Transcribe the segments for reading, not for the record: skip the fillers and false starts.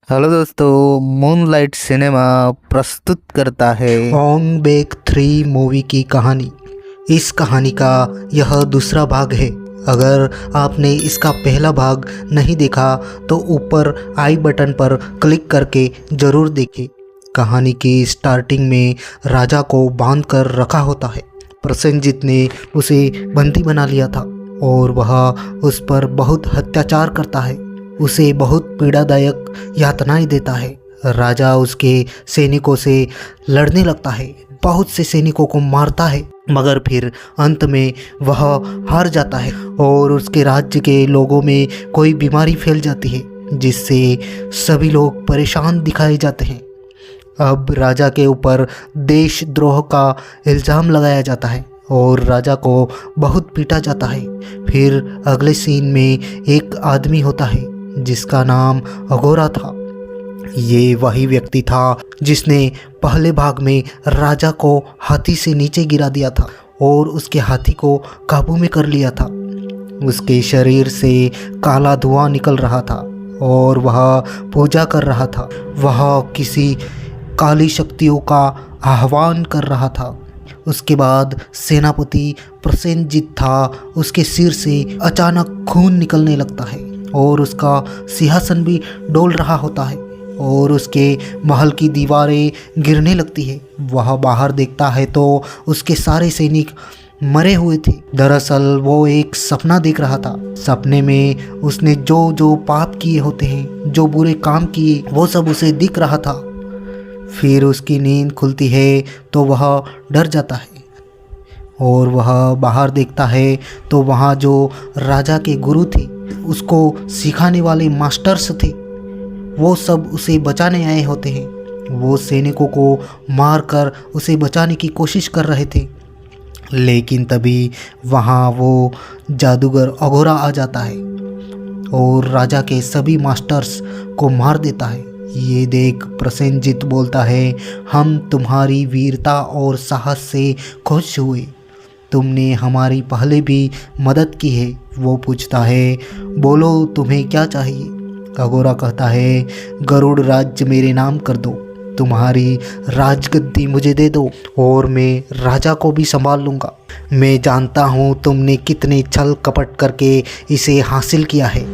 Hello दोस्तों, moonlight cinema प्रस्तुत करता है ओंग बेक 3 मूवी की कहानी। इस कहानी का यह दूसरा भाग है। अगर आपने इसका पहला भाग नहीं देखा तो ऊपर आई बटन पर क्लिक करके ज़रूर देखें। कहानी की स्टार्टिंग में राजा को बांध कर रखा होता है। प्रसेनजीत ने उसे बंदी बना लिया था और वह उस पर बहुत अत्याचार करता है, उसे बहुत पीड़ादायक यातनाएं देता है। राजा उसके सैनिकों से लड़ने लगता है, बहुत से सैनिकों को मारता है, मगर फिर अंत में वह हार जाता है और उसके राज्य के लोगों में कोई बीमारी फैल जाती है जिससे सभी लोग परेशान दिखाए जाते हैं। अब राजा के ऊपर देशद्रोह का इल्ज़ाम लगाया जाता है और राजा को बहुत पीटा जाता है। फिर अगले सीन में एक आदमी होता है जिसका नाम अघोरा था। ये वही व्यक्ति था जिसने पहले भाग में राजा को हाथी से नीचे गिरा दिया था और उसके हाथी को काबू में कर लिया था। उसके शरीर से काला धुआं निकल रहा था और वह पूजा कर रहा था। वह किसी काली शक्तियों का आह्वान कर रहा था। उसके बाद सेनापति प्रसेनजीत था। उसके सिर से अचानक खून निकलने लगता है और उसका सिंहासन भी डोल रहा होता है और उसके महल की दीवारें गिरने लगती है। वह बाहर देखता है तो उसके सारे सैनिक मरे हुए थे। दरअसल वो एक सपना देख रहा था। सपने में उसने जो जो पाप किए होते हैं, जो बुरे काम किए, वो सब उसे दिख रहा था। फिर उसकी नींद खुलती है तो वह डर जाता है और वह बाहर देखता है तो वहाँ जो राजा के गुरु थे, उसको सिखाने वाले मास्टर्स थे, वो सब उसे बचाने आए होते हैं। वो सैनिकों को मारकर उसे बचाने की कोशिश कर रहे थे, लेकिन तभी वहाँ वो जादूगर अघोरा आ जाता है और राजा के सभी मास्टर्स को मार देता है। ये देख प्रसेनजीत बोलता है, हम तुम्हारी वीरता और साहस से खुश हुए। तुमने हमारी पहले भी मदद की है। वो पूछता है, बोलो तुम्हें क्या चाहिए। अघोरा कहता है, गरुड़ राज्य मेरे नाम कर दो, तुम्हारी राजगद्दी मुझे दे दो और मैं राजा को भी संभाल लूँगा। मैं जानता हूँ तुमने कितने छल कपट करके इसे हासिल किया है,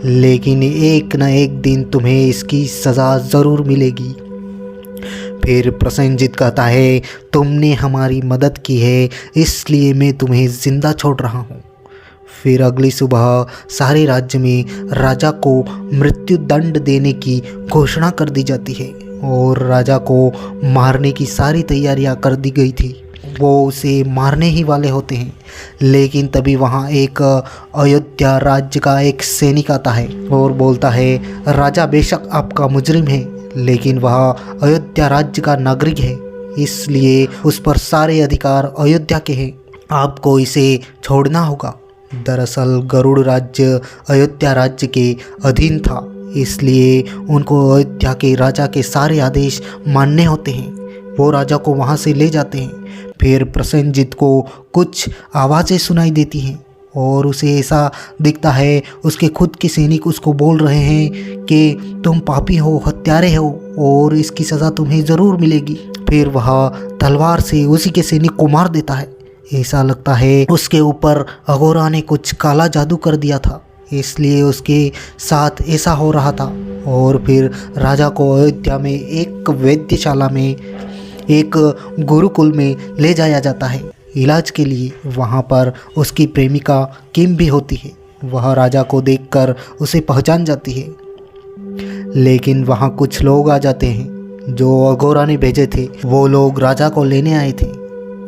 लेकिन एक न एक दिन तुम्हें इसकी सज़ा ज़रूर मिलेगी। फिर प्रसेनजीत कहता है, तुमने हमारी मदद की है, इसलिए मैं तुम्हें ज़िंदा छोड़ रहा हूँ। फिर अगली सुबह सारे राज्य में राजा को मृत्यु दंड देने की घोषणा कर दी जाती है और राजा को मारने की सारी तैयारियां कर दी गई थी। वो उसे मारने ही वाले होते हैं, लेकिन तभी वहाँ एक अयोध्या राज्य का एक सैनिक आता है और बोलता है, राजा बेशक आपका मुजरिम है, लेकिन वह अयोध्या राज्य का नागरिक है, इसलिए उस पर सारे अधिकार अयोध्या के हैं, आपको इसे छोड़ना होगा। दरअसल गरुड़ राज्य अयोध्या राज्य के अधीन था, इसलिए उनको अयोध्या के राजा के सारे आदेश मानने होते हैं। वो राजा को वहाँ से ले जाते हैं। फिर प्रसेनजीत को कुछ आवाज़ें सुनाई देती हैं और उसे ऐसा दिखता है उसके खुद के सैनिक उसको बोल रहे हैं कि तुम पापी हो, हत्यारे हो और इसकी सज़ा तुम्हें ज़रूर मिलेगी। फिर वह तलवार से उसी के सैनिक को मार देता है। ऐसा लगता है उसके ऊपर अघोरा ने कुछ काला जादू कर दिया था, इसलिए उसके साथ ऐसा हो रहा था। और फिर राजा को अयोध्या में एक वैद्यशाला में, एक गुरुकुल में ले जाया जाता है इलाज के लिए। वहाँ पर उसकी प्रेमिका किम भी होती है। वह राजा को देखकर उसे पहचान जाती है, लेकिन वहाँ कुछ लोग आ जाते हैं जो अघोरा ने भेजे थे। वो लोग राजा को लेने आए थे।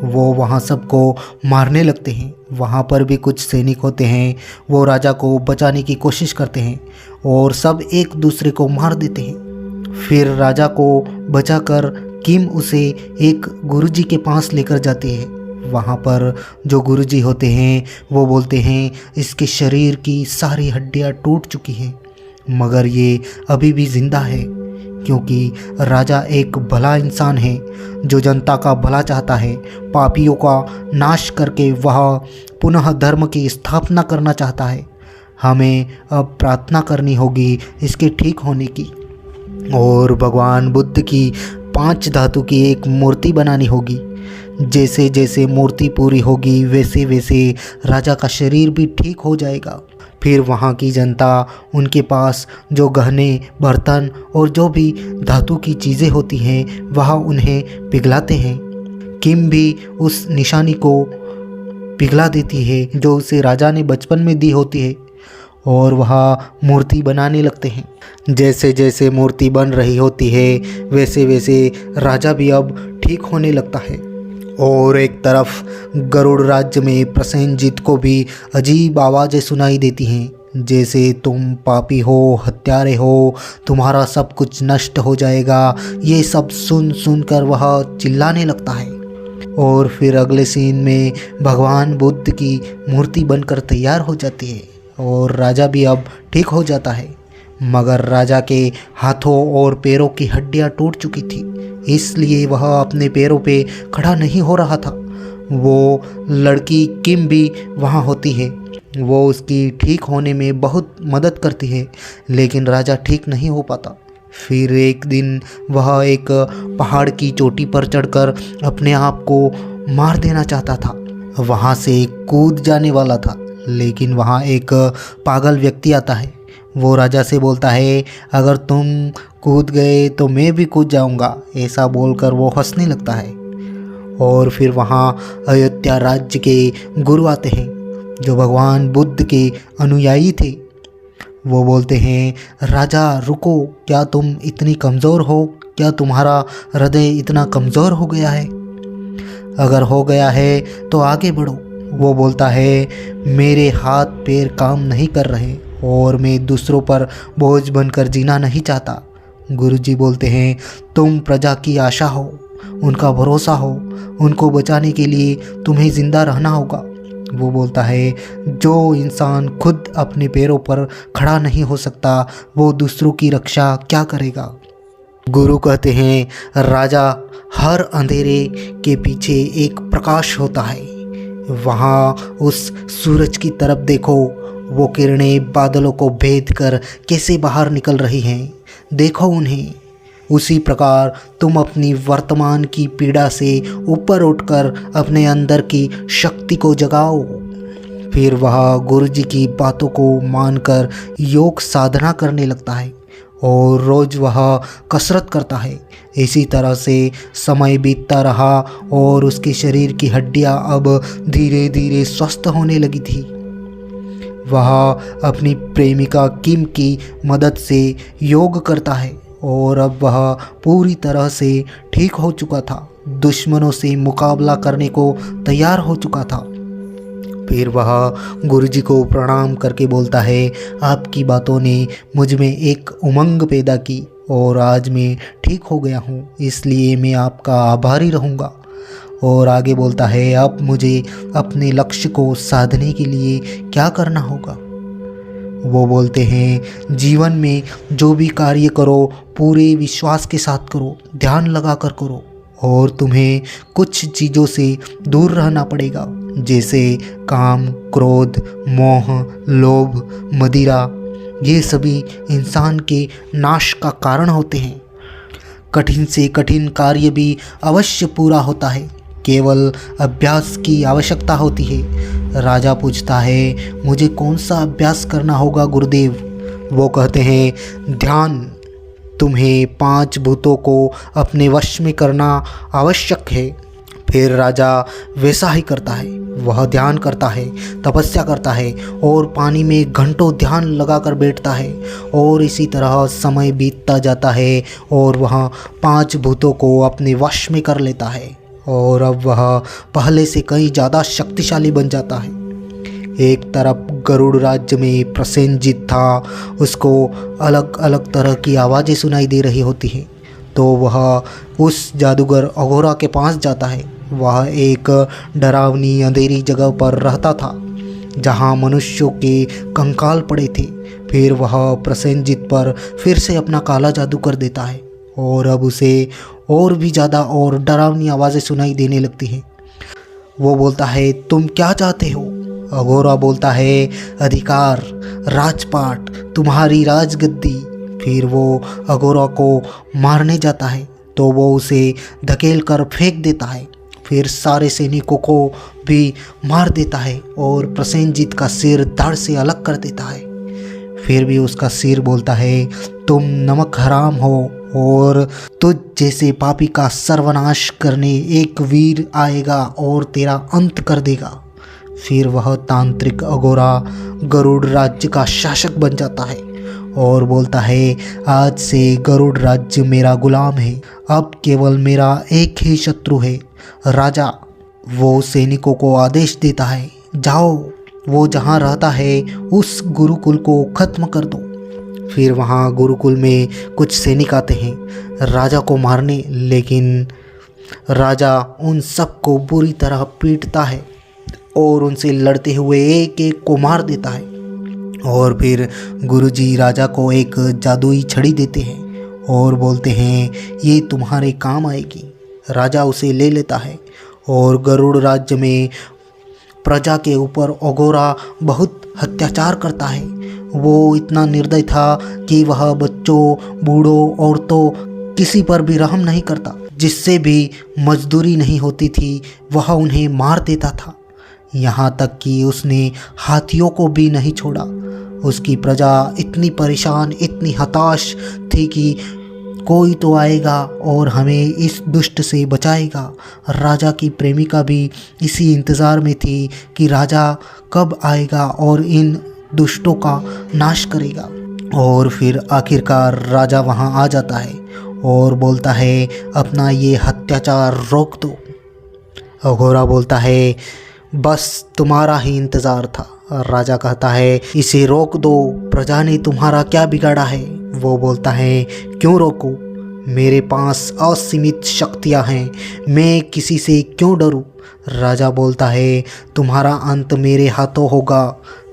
वो वहाँ सबको मारने लगते हैं। वहाँ पर भी कुछ सैनिक होते हैं, वो राजा को बचाने की कोशिश करते हैं और सब एक दूसरे को मार देते हैं। फिर राजा को बचाकर किम उसे एक गुरुजी के पास लेकर जाती है। वहाँ पर जो गुरुजी होते हैं वो बोलते हैं, इसके शरीर की सारी हड्डियाँ टूट चुकी हैं, मगर ये अभी भी जिंदा है, क्योंकि राजा एक भला इंसान है जो जनता का भला चाहता है। पापियों का नाश करके वह पुनः धर्म की स्थापना करना चाहता है। हमें अब प्रार्थना करनी होगी इसके ठीक होने की। और भगवान बुद्ध की 5 धातु की एक मूर्ति बनानी होगी। जैसे जैसे मूर्ति पूरी होगी वैसे वैसे राजा का शरीर भी ठीक हो जाएगा। फिर वहाँ की जनता उनके पास जो गहने बर्तन और जो भी धातु की चीज़ें होती हैं वह उन्हें पिघलाते हैं। किम भी उस निशानी को पिघला देती है जो उसे राजा ने बचपन में दी होती है और वह मूर्ति बनाने लगते हैं। जैसे जैसे मूर्ति बन रही होती है वैसे वैसे राजा भी अब ठीक होने लगता है। और एक तरफ गरुड़ राज्य में प्रसेनजीत को भी अजीब आवाज़ें सुनाई देती हैं, जैसे तुम पापी हो, हत्यारे हो, तुम्हारा सब कुछ नष्ट हो जाएगा। ये सब सुन सुनकर वह चिल्लाने लगता है। और फिर अगले सीन में भगवान बुद्ध की मूर्ति बनकर तैयार हो जाती है और राजा भी अब ठीक हो जाता है। मगर राजा के हाथों और पैरों की हड्डियां टूट चुकी थी, इसलिए वह अपने पैरों पे खड़ा नहीं हो रहा था। वो लड़की किम भी वहाँ होती है। वो उसकी ठीक होने में बहुत मदद करती है, लेकिन राजा ठीक नहीं हो पाता। फिर एक दिन वह एक पहाड़ की चोटी पर चढ़कर अपने आप को मार देना चाहता था। वहाँ से कूद जाने वाला था, लेकिन वहाँ एक पागल व्यक्ति आता है। वो राजा से बोलता है, अगर तुम कूद गए तो मैं भी कूद जाऊंगा। ऐसा बोलकर वो हंसने लगता है। और फिर वहाँ अयोध्या राज्य के गुरु आते हैं जो भगवान बुद्ध के अनुयायी थे। वो बोलते हैं, राजा रुको, क्या तुम इतनी कमज़ोर हो? क्या तुम्हारा हृदय इतना कमज़ोर हो गया है? अगर हो गया है तो आगे बढ़ो। वो बोलता है, मेरे हाथ पैर काम नहीं कर रहे और मैं दूसरों पर बोझ बनकर जीना नहीं चाहता। गुरुजी बोलते हैं, तुम प्रजा की आशा हो, उनका भरोसा हो, उनको बचाने के लिए तुम्हें ज़िंदा रहना होगा। वो बोलता है, जो इंसान खुद अपने पैरों पर खड़ा नहीं हो सकता वो दूसरों की रक्षा क्या करेगा। गुरु कहते हैं, राजा, हर अंधेरे के पीछे एक प्रकाश होता है। वहाँ उस सूरज की तरफ देखो, वो किरणें बादलों को भेद कर कैसे बाहर निकल रही हैं, देखो उन्हें। उसी प्रकार तुम अपनी वर्तमान की पीड़ा से ऊपर उठकर अपने अंदर की शक्ति को जगाओ। फिर वह गुरुजी की बातों को मानकर योग साधना करने लगता है और रोज़ वह कसरत करता है। इसी तरह से समय बीतता रहा और उसके शरीर की हड्डियां अब धीरे धीरे स्वस्थ होने लगी थी। वह अपनी प्रेमिका किम की मदद से योग करता है और अब वह पूरी तरह से ठीक हो चुका था, दुश्मनों से मुकाबला करने को तैयार हो चुका था। फिर वह गुरुजी को प्रणाम करके बोलता है, आपकी बातों ने मुझ में एक उमंग पैदा की और आज मैं ठीक हो गया हूँ, इसलिए मैं आपका आभारी रहूँगा। और आगे बोलता है, अब मुझे अपने लक्ष्य को साधने के लिए क्या करना होगा। वो बोलते हैं, जीवन में जो भी कार्य करो पूरे विश्वास के साथ करो, ध्यान लगा कर करो और तुम्हें कुछ चीज़ों से दूर रहना पड़ेगा, जैसे काम, क्रोध, मोह, लोभ, मदिरा। ये सभी इंसान के नाश का कारण होते हैं। कठिन से कठिन कार्य भी अवश्य पूरा होता है, केवल अभ्यास की आवश्यकता होती है। राजा पूछता है, मुझे कौन सा अभ्यास करना होगा गुरुदेव? वो कहते हैं, ध्यान। तुम्हें 5 भूतों को अपने वश में करना आवश्यक है। फिर राजा वैसा ही करता है। वह ध्यान करता है, तपस्या करता है और पानी में घंटों ध्यान लगाकर बैठता है। और इसी तरह समय बीतता जाता है और वह 5 भूतों को अपने वश में कर लेता है और अब वह पहले से कहीं ज़्यादा शक्तिशाली बन जाता है। एक तरफ गरुड़ राज्य में प्रसेनजीत था, उसको अलग अलग तरह की आवाज़ें सुनाई दे रही होती हैं। तो वह उस जादूगर अघोरा के पास जाता है। वह एक डरावनी अंधेरी जगह पर रहता था जहाँ मनुष्यों के कंकाल पड़े थे। फिर वह प्रसेनजीत पर फिर से अपना काला जादू कर देता है और अब उसे और भी ज़्यादा और डरावनी आवाज़ें सुनाई देने लगती हैं। वो बोलता है, तुम क्या चाहते हो? अघोरा बोलता है, अधिकार, राजपाट, तुम्हारी राजगद्दी। फिर वो अघोरा को मारने जाता है तो वो उसे धकेल कर फेंक देता है। फिर सारे सैनिकों को भी मार देता है और प्रसेनजीत का सिर धड़ से अलग कर देता है। फिर भी उसका सिर बोलता है, तुम नमक हराम हो और तुझ जैसे पापी का सर्वनाश करने एक वीर आएगा और तेरा अंत कर देगा। फिर वह तांत्रिक अघोरा गरुड़ राज्य का शासक बन जाता है और बोलता है, आज से गरुड़ राज्य मेरा गुलाम है। अब केवल मेरा एक ही शत्रु है, राजा। वो सैनिकों को आदेश देता है, जाओ वो जहाँ रहता है उस गुरुकुल को खत्म कर दो। फिर वहाँ गुरुकुल में कुछ सैनिक आते हैं राजा को मारने, लेकिन राजा उन सबको बुरी तरह पीटता है और उनसे लड़ते हुए एक एक को मार देता है। और फिर गुरुजी राजा को एक जादुई छड़ी देते हैं और बोलते हैं, ये तुम्हारे काम आएगी। राजा उसे ले लेता है और गरुड़ राज्य में प्रजा के ऊपर अघोरा बहुत अत्याचार करता है। वो इतना निर्दय था कि वह बच्चों, बूढ़ों, औरतों किसी पर भी रहम नहीं करता। जिससे भी मजदूरी नहीं होती थी वह उन्हें मार देता था। यहाँ तक कि उसने हाथियों को भी नहीं छोड़ा। उसकी प्रजा इतनी परेशान, इतनी हताश थी कि कोई तो आएगा और हमें इस दुष्ट से बचाएगा। राजा की प्रेमिका भी इसी इंतज़ार में थी कि राजा कब आएगा और इन दुष्टों का नाश करेगा। और फिर आखिरकार राजा वहाँ आ जाता है और बोलता है, अपना ये अत्याचार रोक दो। अघोरा बोलता है, बस तुम्हारा ही इंतज़ार था। राजा कहता है, इसे रोक दो, प्रजा ने तुम्हारा क्या बिगाड़ा है। वो बोलता है, क्यों रोकूं, मेरे पास असीमित शक्तियां हैं, मैं किसी से क्यों डरूं। राजा बोलता है, तुम्हारा अंत मेरे हाथों होगा।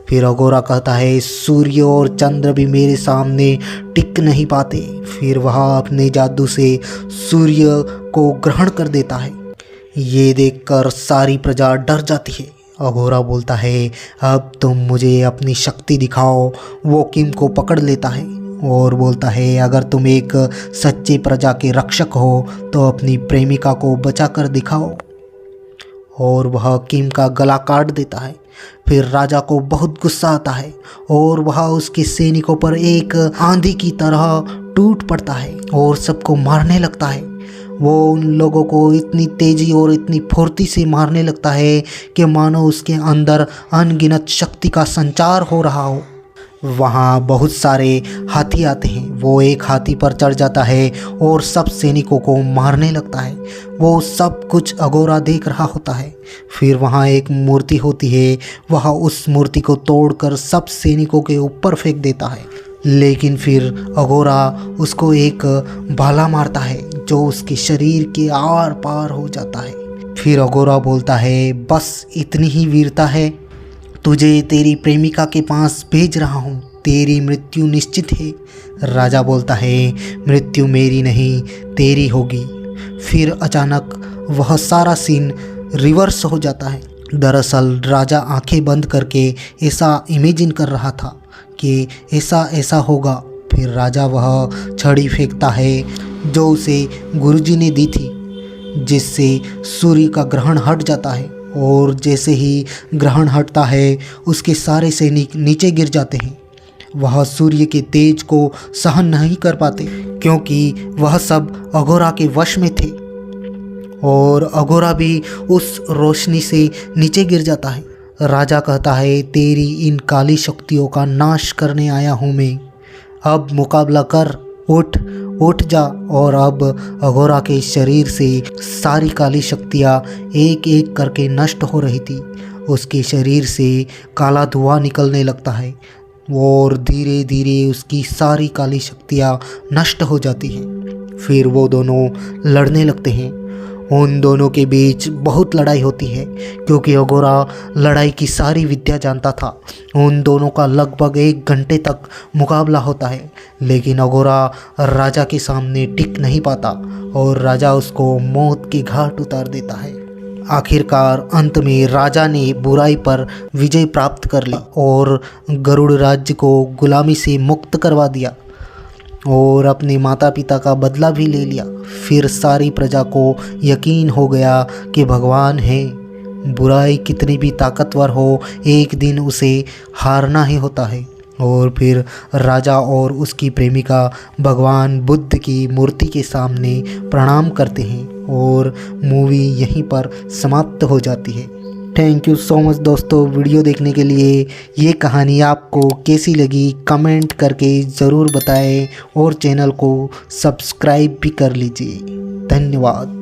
फिर अघोरा कहता है, सूर्य और चंद्र भी मेरे सामने टिक नहीं पाते। फिर वह अपने जादू से सूर्य को ग्रहण कर देता है। ये देखकर सारी प्रजा डर जाती है। अघोरा बोलता है, अब तुम मुझे अपनी शक्ति दिखाओ। वो किम को पकड़ लेता है और बोलता है, अगर तुम एक सच्चे प्रजा के रक्षक हो तो अपनी प्रेमिका को बचा कर दिखाओ। और वह किम का गला काट देता है। फिर राजा को बहुत गुस्सा आता है और वह उसके सैनिकों पर एक आंधी की तरह टूट पड़ता है और सबको मारने लगता है। वो उन लोगों को इतनी तेज़ी और इतनी फुर्ती से मारने लगता है कि मानो उसके अंदर अनगिनत शक्ति का संचार हो रहा हो। वहाँ बहुत सारे हाथी आते हैं। वो एक हाथी पर चढ़ जाता है और सब सैनिकों को मारने लगता है। वो सब कुछ अघोरा देख रहा होता है। फिर वहाँ एक मूर्ति होती है, वह उस मूर्ति को तोड़कर सब सैनिकों के ऊपर फेंक देता है। लेकिन फिर अघोरा उसको एक भाला मारता है जो उसके शरीर के आर पार हो जाता है। फिर अघोरा बोलता है, बस इतनी ही वीरता है, तुझे तेरी प्रेमिका के पास भेज रहा हूँ, तेरी मृत्यु निश्चित है। राजा बोलता है, मृत्यु मेरी नहीं तेरी होगी। फिर अचानक वह सारा सीन रिवर्स हो जाता है। दरअसल राजा आंखें बंद करके ऐसा इमेजिन कर रहा था कि ऐसा ऐसा होगा। फिर राजा वह छड़ी फेंकता है जो उसे गुरुजी ने दी थी, जिससे सूर्य का ग्रहण हट जाता है। और जैसे ही ग्रहण हटता है उसके सारे सैनिक नीचे गिर जाते हैं। वह सूर्य के तेज को सहन नहीं कर पाते क्योंकि वह सब अघोरा के वश में थे और अघोरा भी उस रोशनी से नीचे गिर जाता है। राजा कहता है, तेरी इन काली शक्तियों का नाश करने आया हूँ मैं, अब मुकाबला कर, उठ जा। और अब अघोरा के शरीर से सारी काली शक्तियाँ एक एक करके नष्ट हो रही थी। उसके शरीर से काला धुआं निकलने लगता है और धीरे धीरे उसकी सारी काली शक्तियाँ नष्ट हो जाती हैं। फिर वो दोनों लड़ने लगते हैं। उन दोनों के बीच बहुत लड़ाई होती है क्योंकि अघोरा लड़ाई की सारी विद्या जानता था। उन दोनों का लगभग 1 घंटे तक मुकाबला होता है, लेकिन अघोरा राजा के सामने टिक नहीं पाता और राजा उसको मौत के घाट उतार देता है। आखिरकार अंत में राजा ने बुराई पर विजय प्राप्त कर ली और गरुड़ राज्य को गुलामी से मुक्त करवा दिया। और अपने माता पिता का बदला भी ले लिया। फिर सारी प्रजा को यकीन हो गया कि भगवान है। बुराई कितनी भी ताकतवर हो, एक दिन उसे हारना ही होता है। और फिर राजा और उसकी प्रेमिका भगवान बुद्ध की मूर्ति के सामने प्रणाम करते हैं और मूवी यहीं पर समाप्त हो जाती है। थैंक यू सो मच दोस्तों वीडियो देखने के लिए। ये कहानी आपको कैसी लगी कमेंट करके ज़रूर बताएं और चैनल को सब्सक्राइब भी कर लीजिए। धन्यवाद।